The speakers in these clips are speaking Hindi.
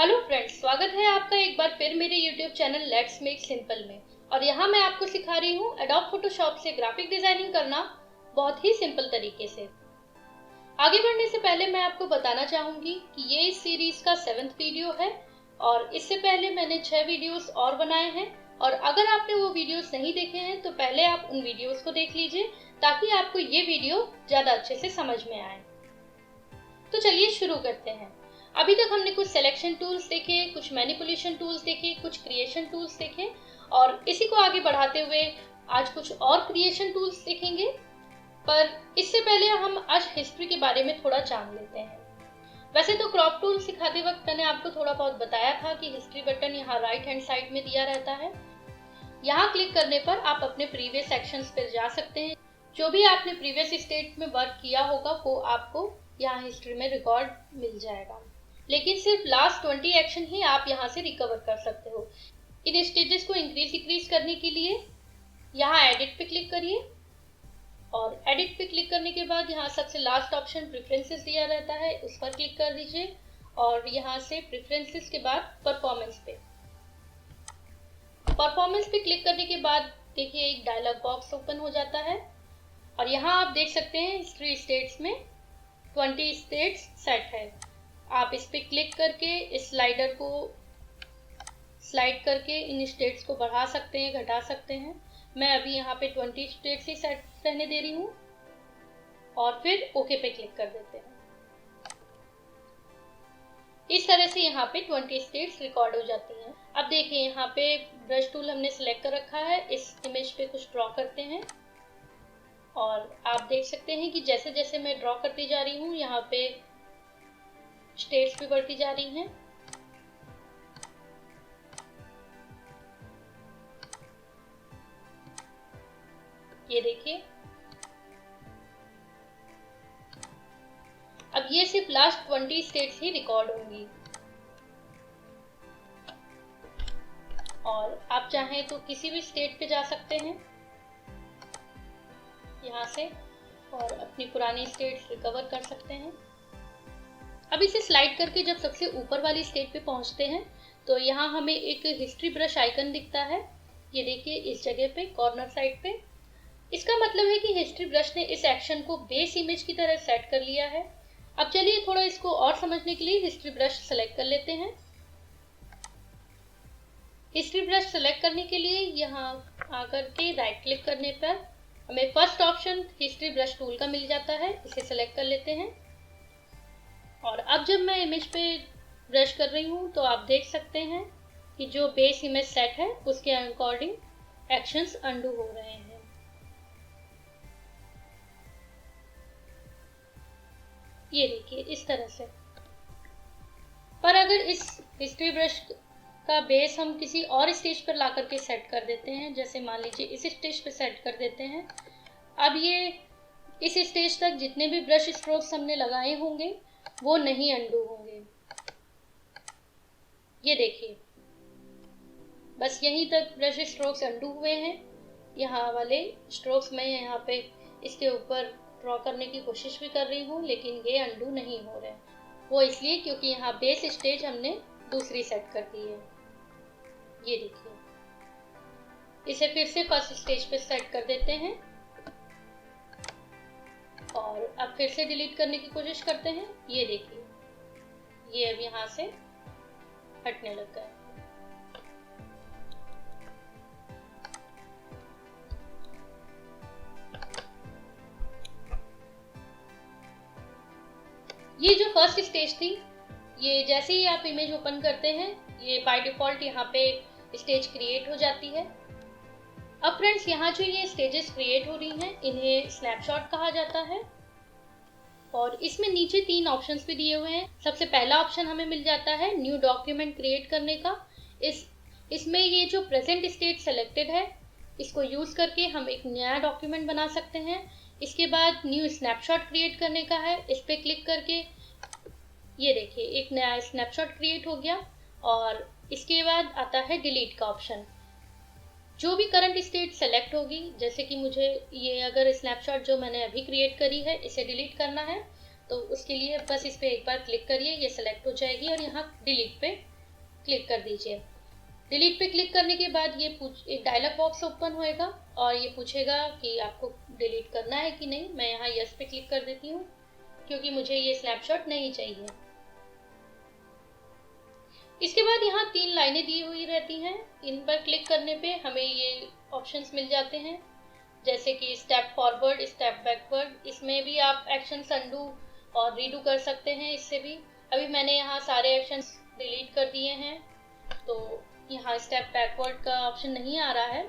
हेलो फ्रेंड्स, स्वागत है आपका एक बार फिर मेरे YouTube channel let's make simple में। और यहाँ मैं आपको सिखा रही हूँ एडोब फोटोशॉप से ग्राफिक डिजाइनिंग करना बहुत ही सिंपल तरीके से। आगे बढ़ने से पहले मैं आपको बताना चाहूंगी कि ये इस सीरीज का 7th वीडियो है और इससे पहले मैंने 6 वीडियोस और बनाए हैं। और अगर आपने वो वीडियोस नहीं देखे हैं तो पहले आप उन वीडियोस को देख लीजिए ताकि आपको ये वीडियो ज्यादा अच्छे से समझ में आए। तो चलिए शुरू करते हैं। अभी तक हमने कुछ सिलेक्शन टूल्स देखे, कुछ मैनिपुलेशन टूल्स देखे, कुछ क्रिएशन टूल्स देखे और इसी को आगे बढ़ाते हुए आज कुछ और क्रिएशन टूल्स देखेंगे। पर इससे पहले हम आज हिस्ट्री के बारे में थोड़ा जान लेते हैं। वैसे तो क्रॉप टूल सिखाते वक्त मैंने आपको थोड़ा बहुत बताया था कि हिस्ट्री बटन यहाँ राइट हैंड साइड में दिया रहता है। यहाँ क्लिक करने पर आप अपने प्रीवियस सेक्शंस पर जा सकते हैं। जो भी आपने प्रीवियस स्टेट में वर्क किया होगा वो आपको यहाँ हिस्ट्री में रिकॉर्ड मिल जाएगा, लेकिन सिर्फ लास्ट 20 एक्शन ही आप यहाँ से रिकवर कर सकते हो। इन स्टेजेस को इंक्रीज डिक्रीज करने के लिए यहाँ एडिट पे क्लिक करिए और एडिट पे क्लिक करने के बाद यहाँ सबसे लास्ट ऑप्शन प्रेफरेंसेस दिया रहता है, उस पर क्लिक कर दीजिए और यहाँ से प्रेफरेंसेस के बाद परफॉर्मेंस पे क्लिक करने के बाद देखिए एक डायलॉग बॉक्स ओपन हो जाता है और यहाँ आप देख सकते हैं हिस्ट्री स्टेट्स में 20 स्टेट्स सेट है। आप इस पे क्लिक करके इस स्लाइडर को स्लाइड करके इन स्टेट्स को बढ़ा सकते हैं, घटा सकते हैं। मैं अभी यहाँ पे 20 स्टेट्स ही सेट रहने दे रही हूँ और फिर ओके पे क्लिक कर देते हैं। इस तरह से यहाँ पे 20 स्टेट्स रिकॉर्ड हो जाती हैं। अब देखिए यहाँ पे ब्रश टूल हमने सिलेक्ट कर रखा है। इस इमेज पे कुछ ड्रॉ करते हैं और आप देख सकते हैं कि जैसे जैसे मैं ड्रॉ करती जा रही हूँ यहाँ पे स्टेट्स भी बढ़ती जा रही हैं। ये देखिए, अब ये सिर्फ लास्ट 20 स्टेट्स ही रिकॉर्ड होंगी और आप चाहें तो किसी भी स्टेट पे जा सकते हैं यहाँ से और अपनी पुरानी स्टेट्स रिकवर कर सकते हैं। अब इसे स्लाइड करके जब सबसे ऊपर वाली स्टेट पे पहुंचते हैं तो यहाँ हमें एक हिस्ट्री ब्रश आइकन दिखता है। ये देखिए इस जगह पे कॉर्नर साइड पे। इसका मतलब है कि हिस्ट्री ब्रश ने इस एक्शन को बेस इमेज की तरह सेट कर लिया है। अब चलिए थोड़ा इसको और समझने के लिए हिस्ट्री ब्रश सेलेक्ट कर लेते हैं। हिस्ट्री ब्रश सेलेक्ट करने के लिए यहाँ आकर के राइट क्लिक करने पर हमें first option history brush tool का मिल जाता है। इसे सेलेक्ट कर लेते हैं और अब जब मैं इमेज पे ब्रश कर रही हूँ तो आप देख सकते हैं कि जो बेस इमेज सेट है उसके अकॉर्डिंग एक्शंस अंडू हो रहे हैं। ये देखिए इस तरह से। पर अगर इस हिस्ट्री ब्रश का बेस हम किसी और स्टेज पर ला करके सेट कर देते हैं, जैसे मान लीजिए इस स्टेज पे सेट कर देते हैं, अब ये इस स्टेज तक जितने भी ब्रश स्ट्रोक्स हमने लगाए होंगे वो नहीं अंडू होंगे। ये देखिए बस यहीं तक ब्रश स्ट्रोक्स अंडू हुए हैं। यहाँ वाले स्ट्रोक्स मैं यहाँ पे इसके ऊपर ड्रॉ करने की कोशिश भी कर रही हूँ लेकिन ये अंडू नहीं हो रहे। वो इसलिए क्योंकि यहाँ बेस स्टेज हमने दूसरी सेट कर दी है। ये देखिए, इसे फिर से फर्स्ट स्टेज पे सेट कर देते हैं और अब फिर से डिलीट करने की कोशिश करते हैं। ये देखिए ये अब यहाँ से हटने लग गया। ये जो फर्स्ट स्टेज थी, ये जैसे ही आप इमेज ओपन करते हैं ये बाय डिफॉल्ट यहाँ पे स्टेज क्रिएट हो जाती है। अब फ्रेंड्स यहाँ जो ये स्टेजेस क्रिएट हो रही हैं इन्हें स्नैपशॉट कहा जाता है और इसमें नीचे 3 ऑप्शंस भी दिए हुए हैं। सबसे पहला ऑप्शन हमें मिल जाता है न्यू डॉक्यूमेंट क्रिएट करने का। इसमें ये जो प्रेजेंट स्टेट सेलेक्टेड है इसको यूज करके हम एक नया डॉक्यूमेंट बना सकते हैं। इसके बाद न्यू स्नैपशॉट क्रिएट करने का है, इस पे क्लिक करके ये देखिए एक नया स्नैपशॉट क्रिएट हो गया और इसके बाद आता है डिलीट का ऑप्शन। जो भी करंट स्टेट सेलेक्ट होगी, जैसे कि मुझे ये अगर स्नैपशॉट जो मैंने अभी क्रिएट करी है इसे डिलीट करना है तो उसके लिए बस इस पे एक बार क्लिक करिए, ये सेलेक्ट हो जाएगी और यहाँ डिलीट पे क्लिक कर दीजिए। डिलीट पे क्लिक करने के बाद ये एक डायलॉग बॉक्स ओपन होएगा और ये पूछेगा कि आपको डिलीट करना है कि नहीं। मैं यहाँ यस पे क्लिक कर देती हूँ क्योंकि मुझे ये स्नैपशॉट नहीं चाहिए। इसके बाद यहाँ 3 लाइनें दी हुई रहती हैं, इन पर क्लिक करने पे हमें ये ऑप्शंस मिल जाते हैं, जैसे कि स्टेप फॉरवर्ड, स्टेप बैकवर्ड। इसमें भी आप एक्शंस अंडू और रीडू कर सकते हैं। इससे भी अभी मैंने यहाँ सारे एक्शंस डिलीट कर दिए हैं, तो यहाँ स्टेप बैकवर्ड का ऑप्शन नहीं आ रहा है।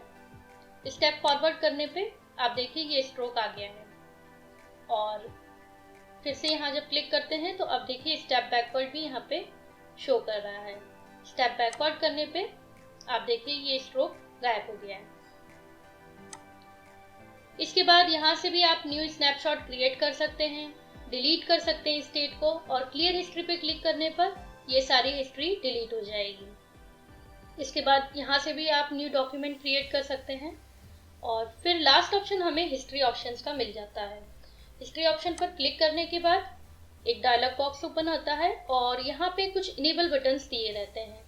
स्टेप फॉरवर्ड करने पे आप देखिए ये स्ट्रोक आ गया है, और फिर से यहाँ जब क्लिक करते हैं तो अब देखिए स्टेप बैकवर्ड भी यहाँ पे शो कर रहा है। स्टेप बैकवर्ड करने पे आप देखिए ये स्ट्रोक गायब हो गया है। इसके बाद यहाँ से भी आप न्यू स्नैपशॉट क्रिएट कर सकते हैं, डिलीट कर सकते हैं स्टेट को, और क्लियर हिस्ट्री पे क्लिक करने पर ये सारी हिस्ट्री डिलीट हो जाएगी। इसके बाद यहाँ से भी आप न्यू डॉक्यूमेंट क्रिएट कर सकते हैं, और फिर लास्ट ऑप्शन हमें हिस्ट्री ऑप्शंस का मिल जाता है। हिस्ट्री ऑप्शन पर क्लिक करने के बाद एक डायलॉग बॉक्स ओपन होता है और यहाँ पे कुछ इनेबल बटन्स दिए रहते हैं।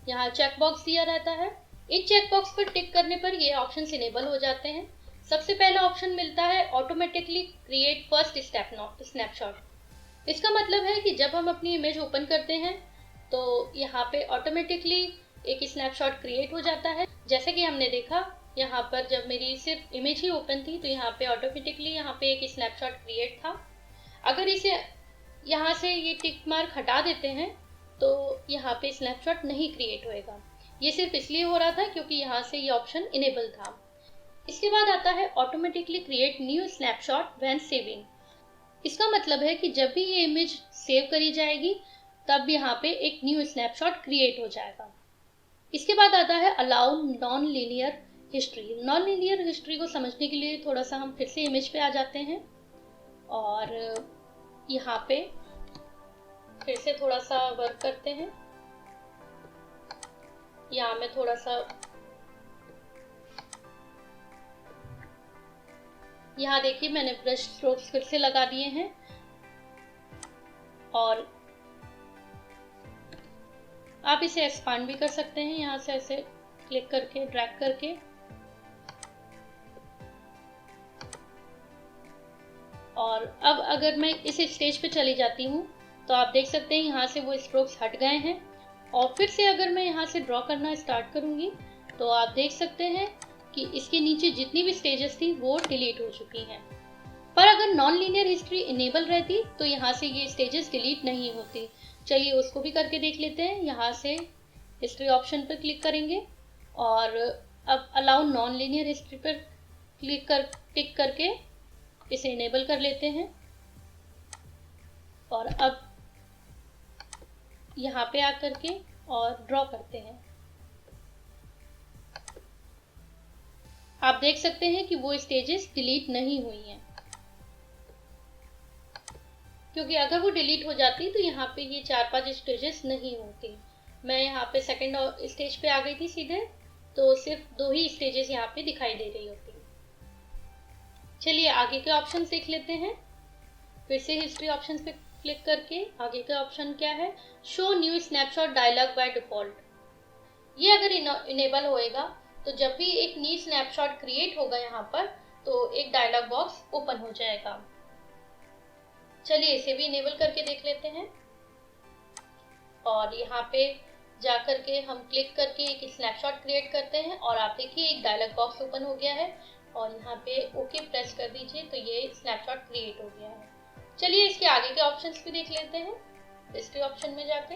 यहाँ चेक बॉक्स दिया रहता है, इन चेक बॉक्स पर टिक करने पर ये ऑप्शंस इनेबल हो जाते हैं। सबसे पहला ऑप्शन मिलता है ऑटोमेटिकली क्रिएट फर्स्ट स्नैपशॉट। इसका मतलब है कि जब हम अपनी इमेज ओपन करते हैं तो यहाँ पे ऑटोमेटिकली एक स्नैपशॉट क्रिएट हो जाता है। जैसे कि हमने देखा यहाँ पर जब मेरी सिर्फ इमेज ही ओपन थी तो यहाँ पे ऑटोमेटिकली यहाँ पे एक स्नैपशॉट क्रिएट था। अगर इसे यहाँ से ये टिक मार्क हटा देते हैं तो यहाँ पे स्नैपशॉट नहीं क्रिएट होएगा। ये सिर्फ इसलिए हो रहा था क्योंकि यहाँ से ये ऑप्शन इनेबल था। इसके बाद आता है automatically create new snapshot when saving. इसका मतलब है कि जब भी ये इमेज सेव करी जाएगी तब यहाँ पे एक न्यू स्नैपशॉट क्रिएट हो जाएगा। इसके बाद आता है allow non linear history. Non linear history को समझने के लिए थोड़ा सा हम फिर से इमेज पे आ जाते हैं और यहाँ पे फिर से थोड़ा सा वर्क करते हैं। यहाँ मैं थोड़ा सा यहाँ देखिए मैंने ब्रश स्ट्रोक्स फिर से लगा दिए हैं और आप इसे एक्सपांड भी कर सकते हैं यहाँ से ऐसे क्लिक करके ड्रैग करके। और अब अगर मैं इस स्टेज पे चली जाती हूँ तो आप देख सकते हैं यहाँ से वो स्ट्रोक्स हट गए हैं, और फिर से अगर मैं यहाँ से ड्रॉ करना स्टार्ट करूँगी तो आप देख सकते हैं कि इसके नीचे जितनी भी स्टेजेस थी वो डिलीट हो चुकी हैं। पर अगर नॉन लीनियर हिस्ट्री इनेबल रहती तो यहाँ से ये स्टेजेस डिलीट नहीं होती। चलिए उसको भी करके देख लेते हैं। यहाँ से हिस्ट्री ऑप्शन पर क्लिक करेंगे और अब अलाउ नॉन लीनियर हिस्ट्री पर टिक करके इसे इनेबल कर लेते हैं, और अब यहाँ पे आकर के और ड्रॉ करते हैं। आप देख सकते हैं कि वो स्टेजेस डिलीट नहीं हुई हैं, क्योंकि अगर वो डिलीट हो जाती तो यहाँ पे ये 4-5 स्टेजेस नहीं होती। मैं यहाँ पे सेकंड स्टेज पे आ गई थी सीधे, तो सिर्फ 2 ही स्टेजेस यहाँ पे दिखाई दे रही होती। चलिए आगे के ऑप्शन देख लेते हैं। फिर से हिस्ट्री ऑप्शन पे क्लिक करके आगे का ऑप्शन क्या है, show new snapshot dialog by default. ये अगर इनेबल होएगा तो जब भी एक न्यू स्नैपशॉट क्रिएट होगा यहाँ पर तो एक डायलॉग बॉक्स ओपन हो जाएगा। चलिए इसे भी इनेबल करके देख लेते हैं, और यहाँ पे जाकर के हम क्लिक करके एक स्नैपशॉट क्रिएट करते हैं और आप देखिए एक डायलॉग बॉक्स ओपन हो गया है, और यहाँ पे ओके प्रेस कर दीजिए तो ये स्नैपशॉट क्रिएट हो गया है। चलिए इसके आगे के ऑप्शंस भी देख लेते हैं हिस्ट्री ऑप्शन में जाके।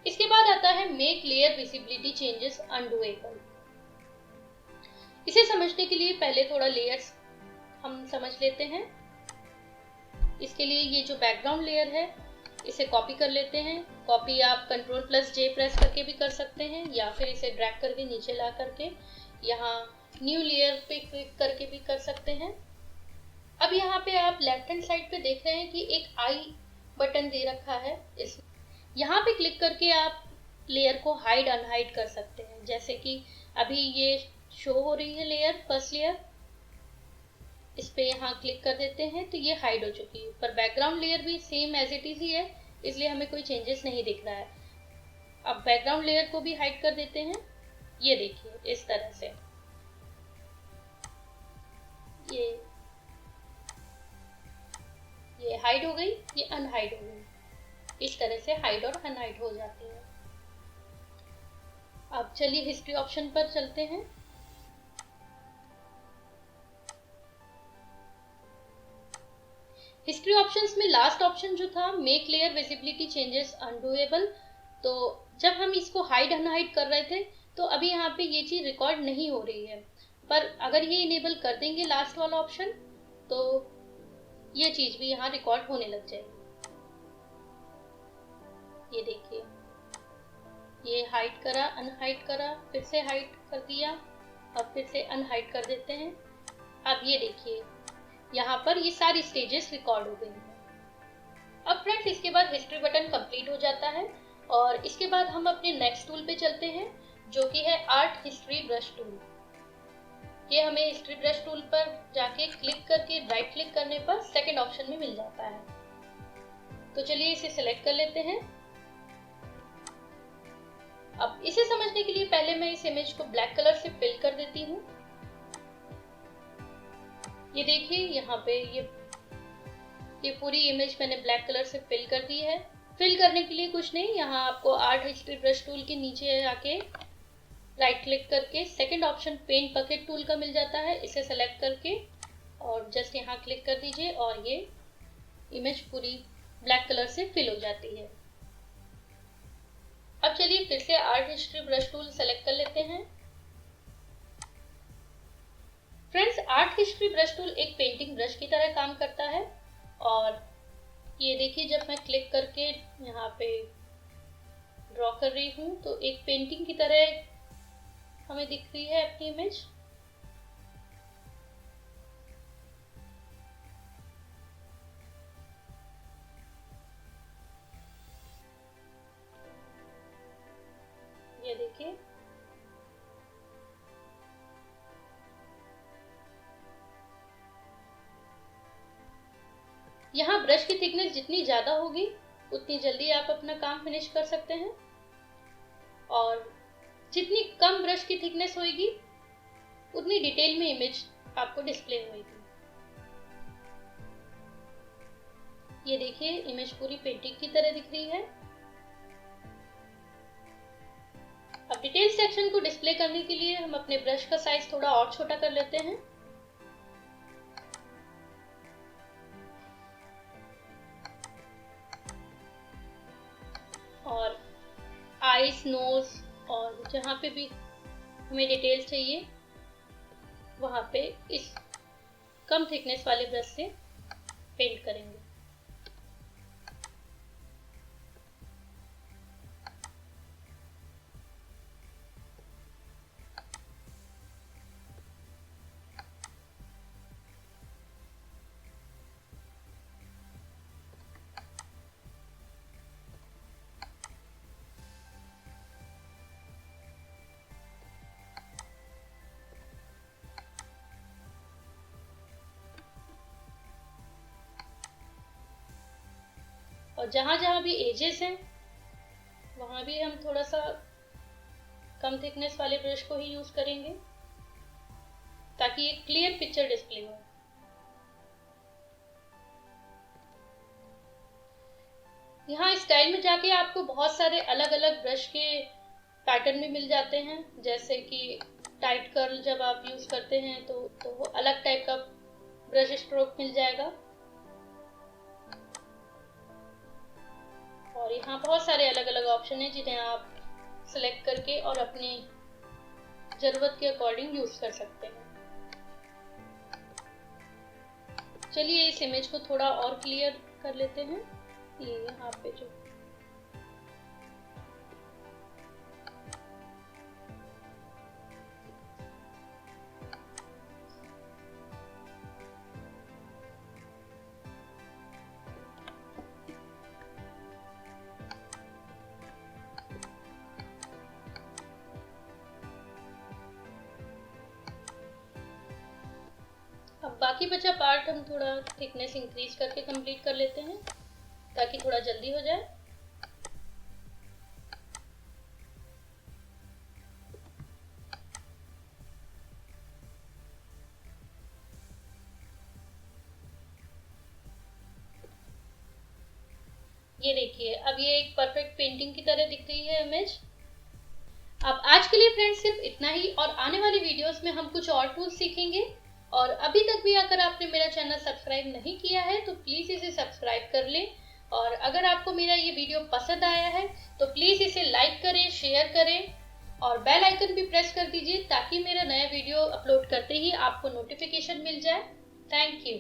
इसके बाद आता है मेक लेयर विजिबिलिटी चेंजेस अनडूएबल। इसे समझने के लिए पहले थोड़ा लेयर्स हम समझ लेते हैं। इसके लिए ये जो बैकग्राउंड लेयर है इसे कॉपी कर लेते हैं। कॉपी आप Ctrl+J प्रेस करके भी कर सकते हैं, या फिर इसे ड्रैग करके नीचे ला करके यहाँ न्यू लेयर पे क्लिक करके भी कर सकते हैं। अब यहाँ पे आप लेफ्ट हैंड साइड पे देख रहे हैं कि एक आई बटन दे रखा है। इस यहाँ पे क्लिक करके आप लेयर को हाइड अनहाइड कर सकते हैं। जैसे कि अभी ये शो हो रही है लेयर, फर्स्ट लेयर, इस पे यहाँ क्लिक कर देते हैं तो ये हाइड हो चुकी है। पर बैकग्राउंड लेयर भी सेम एज इट इज ही है, इसलिए हमें कोई चेंजेस नहीं दिख रहा है। अब बैकग्राउंड लेयर को भी हाइड कर देते हैं। ये देखिए इस तरह से ये हाइड हो गई, ये अनहाइड हो गई। इस तरह से हाइड और अनहाइड हो जाती है। अब चलिए हिस्ट्री ऑप्शन पर चलते हैं। हिस्ट्री ऑप्शंस में लास्ट ऑप्शन जो था मेक लेयर विजिबिलिटी चेंजेस अनडूएबल, तो जब हम इसको हाइड अनहाइड कर रहे थे तो अभी यहाँ पे ये चीज रिकॉर्ड नहीं हो रही है, पर अगर ये इनेबल कर देंगे लास्ट वाला ऑप्शन तो ये चीज भी यहाँ रिकॉर्ड होने लग जाएगी। ये देखिए ये हाइड करा, अनहाइड करा, फिर से हाइड कर दिया, अब फिर से अनहाइड कर देते हैं। अब ये देखिए यहाँ पर ये सारी स्टेजेस रिकॉर्ड हो गई हैं। अब फ्रेंड्स इसके बाद हिस्ट्री बटन कंप्लीट हो जाता है और इसके बाद हम अपने नेक्स्ट टूल पे चलते हैं जो कि है आर्ट हिस्ट्री ब्रश टूल। ये हमें हिस्ट्री ब्रश टूल पर जाके क्लिक करके राइट क्लिक करने पर सेकंड ऑप्शन में मिल जाता है। तो चलिए इसे सिलेक्ट कर लेते हैं। अब इसे समझने के लिए पहले मैं इस इमेज को ब्लैक कलर से फिल कर देती हूँ। ये देखिए यहाँ पे ये पूरी इमेज मैंने ब्लैक कलर से फिल कर दी है। फिल करने के लिए कुछ नहीं, यहाँ आपको आर्ट हिस्ट्री ब्रश टूल के नीचे आके राइट क्लिक करके second option paint bucket tool का मिल जाता है, इसे सेलेक्ट करके और जस्ट यहाँ क्लिक कर दीजिए और ये इमेज पूरी ब्लैक कलर से फिल हो जाती है। अब चलिए फिर से art history brush tool select कर लेते हैं। Friends art history brush tool एक पेंटिंग ब्रश की तरह काम करता है और ये देखिए जब मैं क्लिक करके यहाँ पे ड्रॉ कर रही हूँ तो एक पेंटिंग की तरह हमें दिख रही है अपनी इमेज। ये देखिए यहाँ ब्रश की थिकनेस जितनी ज्यादा होगी उतनी जल्दी आप अपना काम फिनिश कर सकते हैं और जितनी कम ब्रश की थिकनेस होगी उतनी डिटेल में इमेज आपको डिस्प्ले होगी। ये देखिए इमेज पूरी पेंटिंग की तरह दिख रही है। अब डिटेल सेक्शन को डिस्प्ले करने के लिए हम अपने ब्रश का साइज थोड़ा और छोटा कर लेते हैं। और आईज, नोज और जहाँ पे भी हमें डिटेल्स चाहिए वहाँ पे इस कम थिकनेस वाले ब्रश से पेंट करेंगे। और जहाँ जहाँ भी एजेस हैं वहाँ भी हम थोड़ा सा कम थिकनेस वाले ब्रश को ही यूज करेंगे ताकि एक क्लियर पिक्चर डिस्प्ले हो। यहाँ स्टाइल में जाके आपको बहुत सारे अलग अलग ब्रश के पैटर्न भी मिल जाते हैं, जैसे कि टाइट कर्ल जब आप यूज करते हैं तो वो अलग टाइप का ब्रश स्ट्रोक मिल जाएगा। और यहाँ बहुत सारे अलग अलग ऑप्शन हैं जिन्हें आप सिलेक्ट करके और अपनी जरूरत के अकॉर्डिंग यूज कर सकते हैं। चलिए इस इमेज को थोड़ा और क्लियर कर लेते हैं। ये यहाँ पे जो अब बाकी बचा पार्ट हम थोड़ा थिकनेस इंक्रीज करके कंप्लीट कर लेते हैं ताकि थोड़ा जल्दी हो जाए। ये देखिए, अब ये एक परफेक्ट पेंटिंग की तरह दिख रही है इमेज। अब आज के लिए फ्रेंड्स सिर्फ इतना ही, और आने वाली वीडियोस में हम कुछ और टूल्स सीखेंगे। और अभी तक भी अगर आपने मेरा चैनल सब्सक्राइब नहीं किया है तो प्लीज़ इसे सब्सक्राइब कर लें। और अगर आपको मेरा ये वीडियो पसंद आया है तो प्लीज़ इसे लाइक करें, शेयर करें और बेल आइकन भी प्रेस कर दीजिए ताकि मेरा नया वीडियो अपलोड करते ही आपको नोटिफिकेशन मिल जाए। Thank you.